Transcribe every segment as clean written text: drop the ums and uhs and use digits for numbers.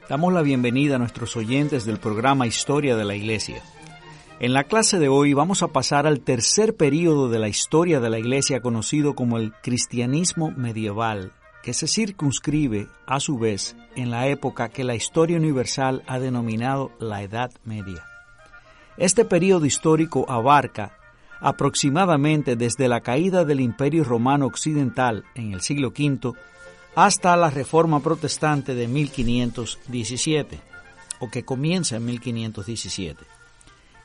Damos la bienvenida a nuestros oyentes del programa Historia de la Iglesia. En la clase de hoy vamos a pasar al tercer período de la historia de la Iglesia conocido como el cristianismo medieval, que se circunscribe, a su vez, en la época que la historia universal ha denominado la Edad Media. Este período histórico abarca aproximadamente desde la caída del Imperio Romano Occidental en el siglo V hasta la Reforma Protestante de 1517, o que comienza en 1517.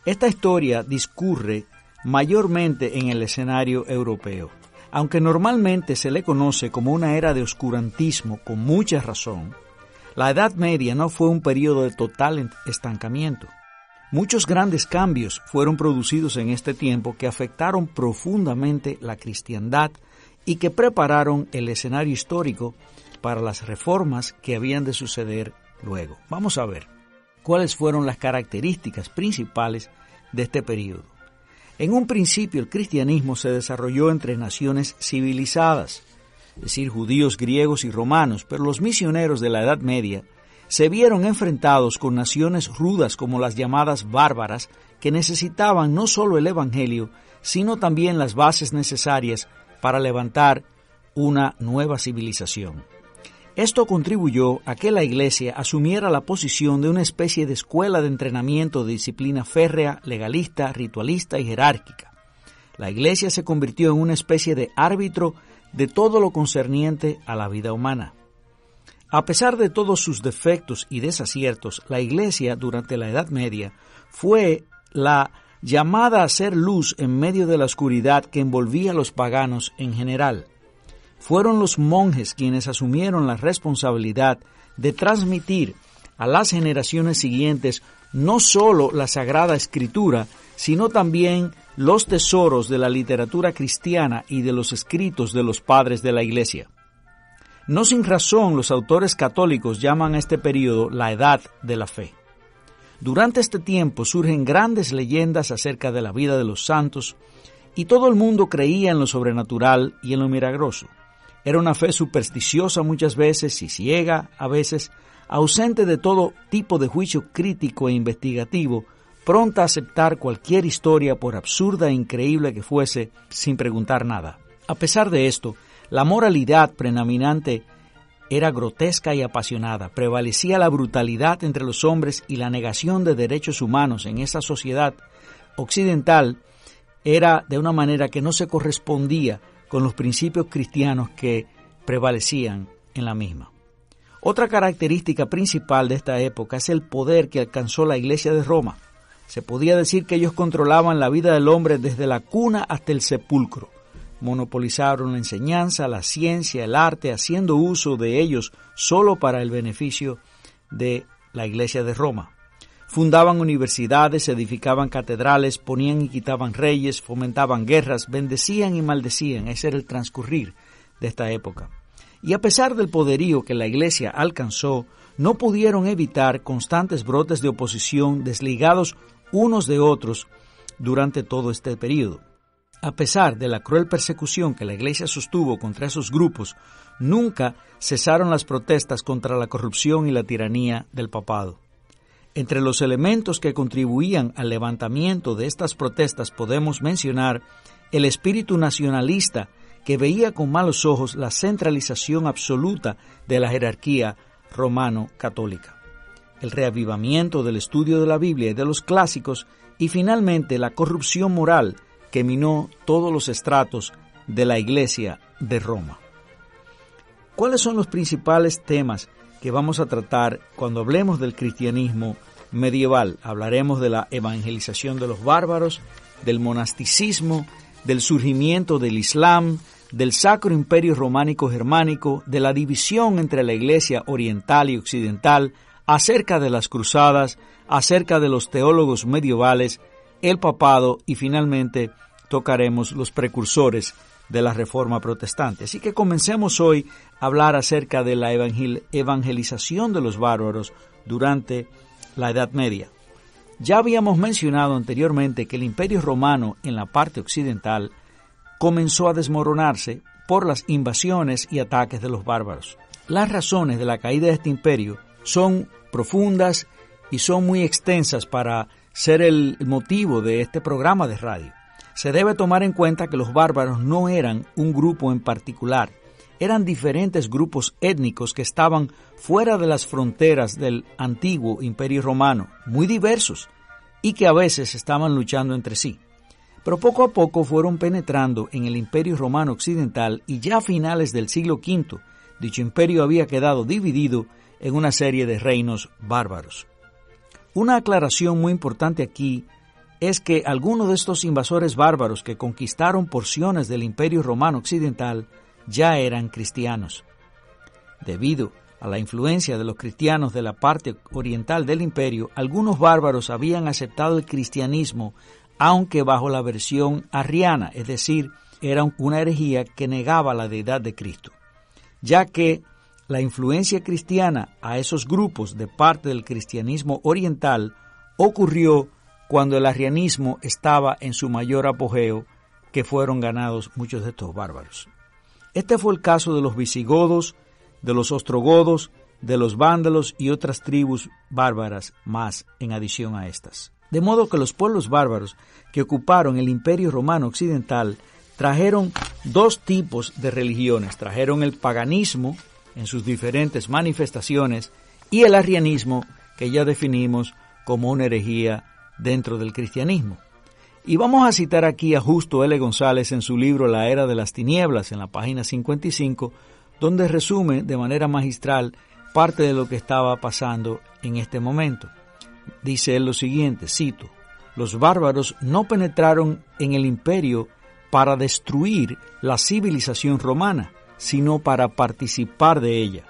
Esta historia discurre mayormente en el escenario europeo, aunque normalmente se le conoce como una era de oscurantismo con mucha razón. La Edad Media no fue un periodo de total estancamiento. Muchos grandes cambios fueron producidos en este tiempo que afectaron profundamente la cristiandad y que prepararon el escenario histórico para las reformas que habían de suceder luego. Vamos a ver cuáles fueron las características principales de este periodo. En un principio el cristianismo se desarrolló entre naciones civilizadas, es decir, judíos, griegos y romanos, pero los misioneros de la Edad Media se vieron enfrentados con naciones rudas como las llamadas bárbaras, que necesitaban no solo el Evangelio, sino también las bases necesarias para levantar una nueva civilización. Esto contribuyó a que la Iglesia asumiera la posición de una especie de escuela de entrenamiento de disciplina férrea, legalista, ritualista y jerárquica. La Iglesia se convirtió en una especie de árbitro de todo lo concerniente a la vida humana. A pesar de todos sus defectos y desaciertos, la Iglesia durante la Edad Media fue la llamada a ser luz en medio de la oscuridad que envolvía a los paganos en general. Fueron los monjes quienes asumieron la responsabilidad de transmitir a las generaciones siguientes no solo la Sagrada Escritura, sino también los tesoros de la literatura cristiana y de los escritos de los padres de la Iglesia. No sin razón los autores católicos llaman a este período la Edad de la Fe. Durante este tiempo surgen grandes leyendas acerca de la vida de los santos y todo el mundo creía en lo sobrenatural y en lo milagroso. Era una fe supersticiosa muchas veces y ciega a veces, ausente de todo tipo de juicio crítico e investigativo, pronta a aceptar cualquier historia por absurda e increíble que fuese sin preguntar nada. A pesar de esto, la moralidad predominante era grotesca y apasionada, prevalecía la brutalidad entre los hombres y la negación de derechos humanos en esa sociedad occidental era de una manera que no se correspondía con los principios cristianos que prevalecían en la misma. Otra característica principal de esta época es el poder que alcanzó la Iglesia de Roma. Se podía decir que ellos controlaban la vida del hombre desde la cuna hasta el sepulcro. Monopolizaron la enseñanza, la ciencia, el arte, haciendo uso de ellos solo para el beneficio de la Iglesia de Roma. Fundaban universidades, edificaban catedrales, ponían y quitaban reyes, fomentaban guerras, bendecían y maldecían. Ese era el transcurrir de esta época. Y a pesar del poderío que la Iglesia alcanzó, no pudieron evitar constantes brotes de oposición desligados unos de otros durante todo este periodo. A pesar de la cruel persecución que la Iglesia sostuvo contra esos grupos, nunca cesaron las protestas contra la corrupción y la tiranía del papado. Entre los elementos que contribuían al levantamiento de estas protestas podemos mencionar el espíritu nacionalista que veía con malos ojos la centralización absoluta de la jerarquía romano-católica, el reavivamiento del estudio de la Biblia y de los clásicos y finalmente la corrupción moral que minó todos los estratos de la Iglesia de Roma. ¿Cuáles son los principales temas que vamos a tratar cuando hablemos del cristianismo medieval? Hablaremos de la evangelización de los bárbaros, del monasticismo, del surgimiento del Islam, del Sacro Imperio Románico Germánico, de la división entre la Iglesia oriental y occidental, acerca de las cruzadas, acerca de los teólogos medievales, el papado y finalmente tocaremos los precursores de la Reforma Protestante. Así que comencemos hoy a hablar acerca de la evangelización de los bárbaros durante la Edad Media. Ya habíamos mencionado anteriormente que el Imperio Romano en la parte occidental comenzó a desmoronarse por las invasiones y ataques de los bárbaros. Las razones de la caída de este imperio son profundas y son muy extensas para ser el motivo de este programa de radio. Se debe tomar en cuenta que los bárbaros no eran un grupo en particular, eran diferentes grupos étnicos que estaban fuera de las fronteras del antiguo Imperio Romano, muy diversos, y que a veces estaban luchando entre sí. Pero poco a poco fueron penetrando en el Imperio Romano Occidental y ya a finales del siglo V, dicho imperio había quedado dividido en una serie de reinos bárbaros. Una aclaración muy importante aquí es que algunos de estos invasores bárbaros que conquistaron porciones del Imperio Romano Occidental ya eran cristianos. Debido a la influencia de los cristianos de la parte oriental del imperio, algunos bárbaros habían aceptado el cristianismo, aunque bajo la versión arriana, es decir, era una herejía que negaba la deidad de Cristo, ya que la influencia cristiana a esos grupos de parte del cristianismo oriental ocurrió cuando el arrianismo estaba en su mayor apogeo, que fueron ganados muchos de estos bárbaros. Este fue el caso de los visigodos, de los ostrogodos, de los vándalos y otras tribus bárbaras más en adición a estas. De modo que los pueblos bárbaros que ocuparon el Imperio Romano Occidental trajeron dos tipos de religiones. Trajeron el paganismo en sus diferentes manifestaciones y el arrianismo, que ya definimos como una herejía dentro del cristianismo. Y vamos a citar aquí a Justo L. González en su libro La Era de las Tinieblas, en la página 55, donde resume de manera magistral parte de lo que estaba pasando en este momento. Dice él lo siguiente, cito: «Los bárbaros no penetraron en el imperio para destruir la civilización romana, sino para participar de ella.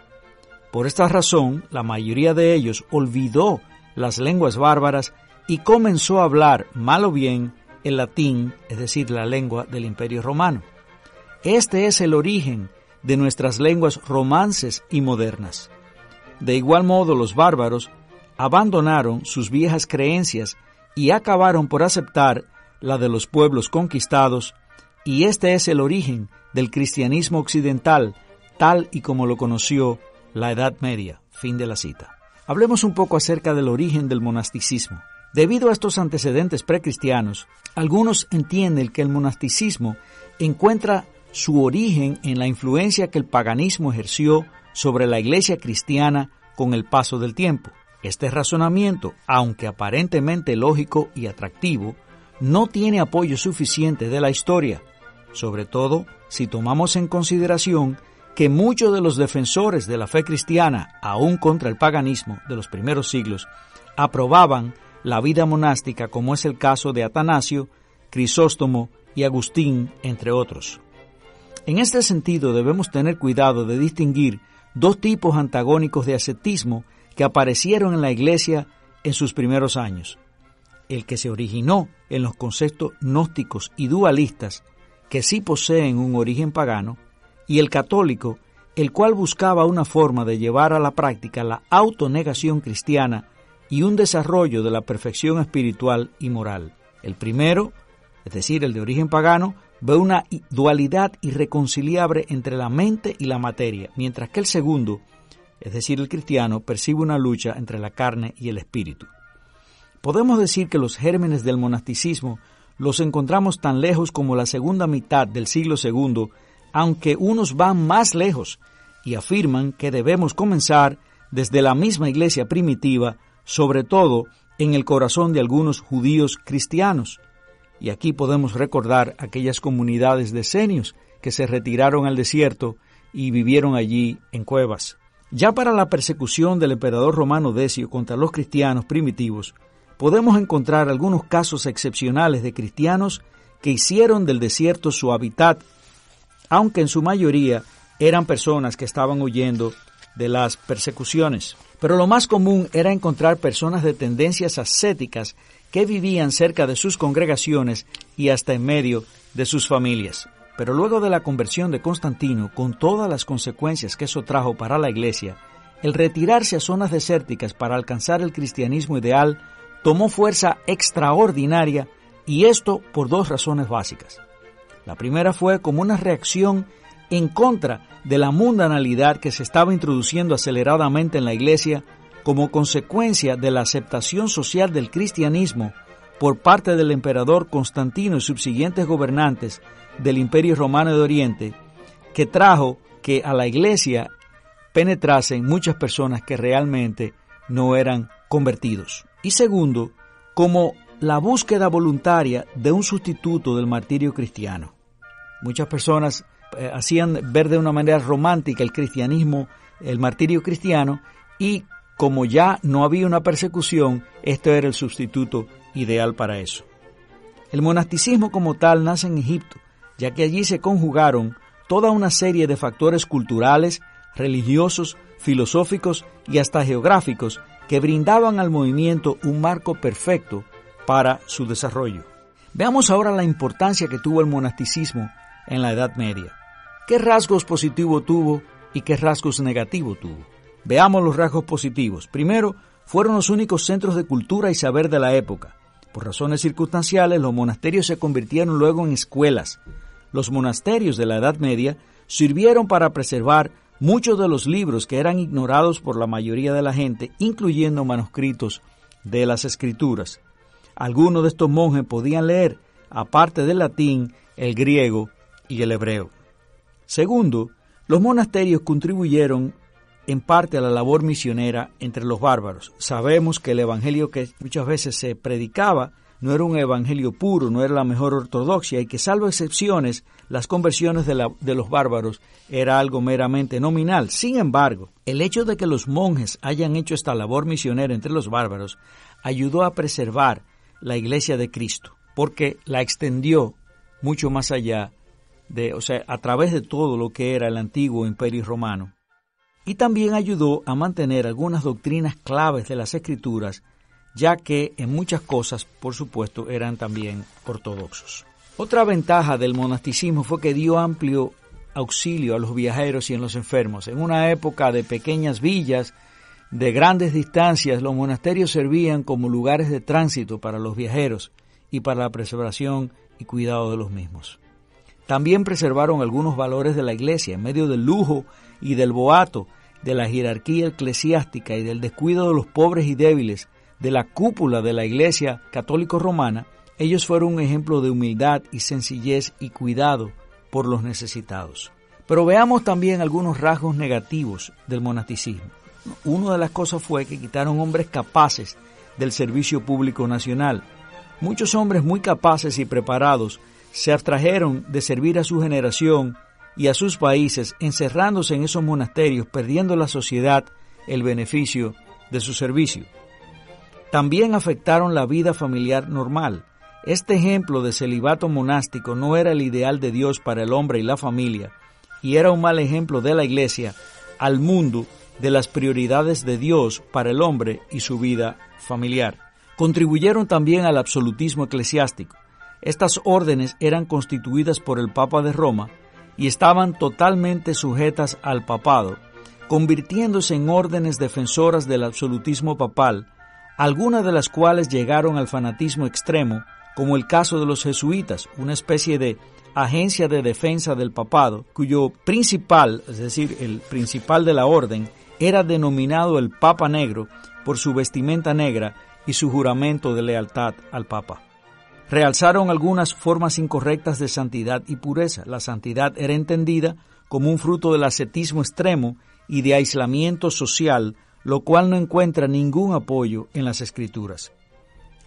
Por esta razón, la mayoría de ellos olvidó las lenguas bárbaras y comenzó a hablar, mal o bien, el latín, es decir, la lengua del Imperio Romano. Este es el origen de nuestras lenguas romances y modernas. De igual modo, los bárbaros abandonaron sus viejas creencias y acabaron por aceptar la de los pueblos conquistados, y este es el origen del cristianismo occidental, tal y como lo conoció la Edad Media». Fin de la cita. Hablemos un poco acerca del origen del monasticismo. Debido a estos antecedentes precristianos, algunos entienden que el monasticismo encuentra su origen en la influencia que el paganismo ejerció sobre la iglesia cristiana con el paso del tiempo. Este razonamiento, aunque aparentemente lógico y atractivo, no tiene apoyo suficiente de la historia, sobre todo si tomamos en consideración que muchos de los defensores de la fe cristiana, aún contra el paganismo de los primeros siglos, aprobaban la vida monástica, como es el caso de Atanasio, Crisóstomo y Agustín, entre otros. En este sentido, debemos tener cuidado de distinguir dos tipos antagónicos de ascetismo que aparecieron en la Iglesia en sus primeros años: el que se originó en los conceptos gnósticos y dualistas, que sí poseen un origen pagano, y el católico, el cual buscaba una forma de llevar a la práctica la autonegación cristiana y un desarrollo de la perfección espiritual y moral. El primero, es decir, el de origen pagano, ve una dualidad irreconciliable entre la mente y la materia, mientras que el segundo, es decir, el cristiano, percibe una lucha entre la carne y el espíritu. Podemos decir que los gérmenes del monasticismo los encontramos tan lejos como la segunda mitad del siglo II, aunque unos van más lejos y afirman que debemos comenzar desde la misma iglesia primitiva, sobre todo en el corazón de algunos judíos cristianos. Y aquí podemos recordar aquellas comunidades de esenios que se retiraron al desierto y vivieron allí en cuevas. Ya para la persecución del emperador romano Decio contra los cristianos primitivos, podemos encontrar algunos casos excepcionales de cristianos que hicieron del desierto su hábitat, aunque en su mayoría eran personas que estaban huyendo de las persecuciones. Pero lo más común era encontrar personas de tendencias ascéticas que vivían cerca de sus congregaciones y hasta en medio de sus familias. Pero luego de la conversión de Constantino, con todas las consecuencias que eso trajo para la Iglesia, el retirarse a zonas desérticas para alcanzar el cristianismo ideal tomó fuerza extraordinaria, y esto por dos razones básicas. La primera fue como una reacción en contra de la mundanalidad que se estaba introduciendo aceleradamente en la Iglesia como consecuencia de la aceptación social del cristianismo por parte del emperador Constantino y subsiguientes gobernantes del Imperio Romano de Oriente, que trajo que a la Iglesia penetrasen muchas personas que realmente no eran convertidos. Y segundo, como la búsqueda voluntaria de un sustituto del martirio cristiano. Muchas personas hacían ver de una manera romántica el cristianismo, el martirio cristiano, y como ya no había una persecución, esto era el sustituto ideal para eso. El monasticismo como tal nace en Egipto, ya que allí se conjugaron toda una serie de factores culturales, religiosos, filosóficos y hasta geográficos que brindaban al movimiento un marco perfecto para su desarrollo. Veamos ahora la importancia que tuvo el monasticismo en la Edad Media. ¿Qué rasgos positivos tuvo y qué rasgos negativos tuvo? Veamos los rasgos positivos. Primero, fueron los únicos centros de cultura y saber de la época. Por razones circunstanciales, los monasterios se convirtieron luego en escuelas. Los monasterios de la Edad Media sirvieron para preservar muchos de los libros que eran ignorados por la mayoría de la gente, incluyendo manuscritos de las Escrituras. Algunos de estos monjes podían leer, aparte del latín, el griego y el hebreo. Segundo, los monasterios contribuyeron en parte a la labor misionera entre los bárbaros. Sabemos que el evangelio que muchas veces se predicaba no era un evangelio puro, no era la mejor ortodoxia, y que salvo excepciones, las conversiones de los bárbaros era algo meramente nominal. Sin embargo, el hecho de que los monjes hayan hecho esta labor misionera entre los bárbaros ayudó a preservar la Iglesia de Cristo, porque la extendió mucho más allá a través de todo lo que era el antiguo Imperio Romano. Y también ayudó a mantener algunas doctrinas claves de las Escrituras, ya que en muchas cosas, por supuesto, eran también ortodoxos. Otra ventaja del monasticismo fue que dio amplio auxilio a los viajeros y a los enfermos. En una época de pequeñas villas, de grandes distancias, los monasterios servían como lugares de tránsito para los viajeros y para la preservación y cuidado de los mismos. También preservaron algunos valores de la Iglesia en medio del lujo y del boato, de la jerarquía eclesiástica y del descuido de los pobres y débiles de la cúpula de la Iglesia católico romana. Ellos fueron un ejemplo de humildad y sencillez y cuidado por los necesitados. Pero veamos también algunos rasgos negativos del monasticismo. Una de las cosas fue que quitaron hombres capaces del servicio público nacional. Muchos hombres muy capaces y preparados se abstrajeron de servir a su generación y a sus países, encerrándose en esos monasterios, perdiendo la sociedad el beneficio de su servicio. También afectaron la vida familiar normal. Este ejemplo de celibato monástico no era el ideal de Dios para el hombre y la familia, y era un mal ejemplo de la Iglesia al mundo de las prioridades de Dios para el hombre y su vida familiar. Contribuyeron también al absolutismo eclesiástico. Estas órdenes eran constituidas por el Papa de Roma y estaban totalmente sujetas al papado, convirtiéndose en órdenes defensoras del absolutismo papal, algunas de las cuales llegaron al fanatismo extremo, como el caso de los jesuitas, una especie de agencia de defensa del papado, cuyo principal, es decir, el principal de la orden, era denominado el Papa Negro por su vestimenta negra y su juramento de lealtad al Papa. Realzaron algunas formas incorrectas de santidad y pureza. La santidad era entendida como un fruto del ascetismo extremo y de aislamiento social, lo cual no encuentra ningún apoyo en las Escrituras.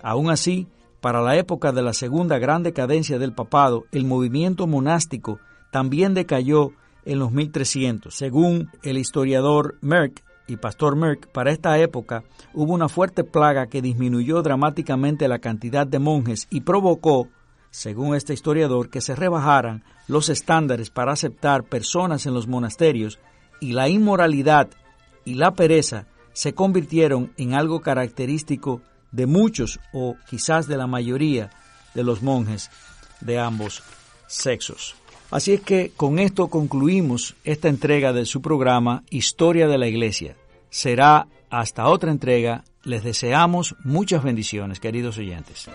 Aún así, para la época de la segunda gran decadencia del papado, el movimiento monástico también decayó en los 1300. Según el historiador Merck y pastor Merck, para esta época hubo una fuerte plaga que disminuyó dramáticamente la cantidad de monjes y provocó, según este historiador, que se rebajaran los estándares para aceptar personas en los monasterios, y la inmoralidad y la pereza se convirtieron en algo característico de muchos o quizás de la mayoría de los monjes de ambos sexos. Así es que con esto concluimos esta entrega de su programa Historia de la Iglesia. Será hasta otra entrega. Les deseamos muchas bendiciones, queridos oyentes.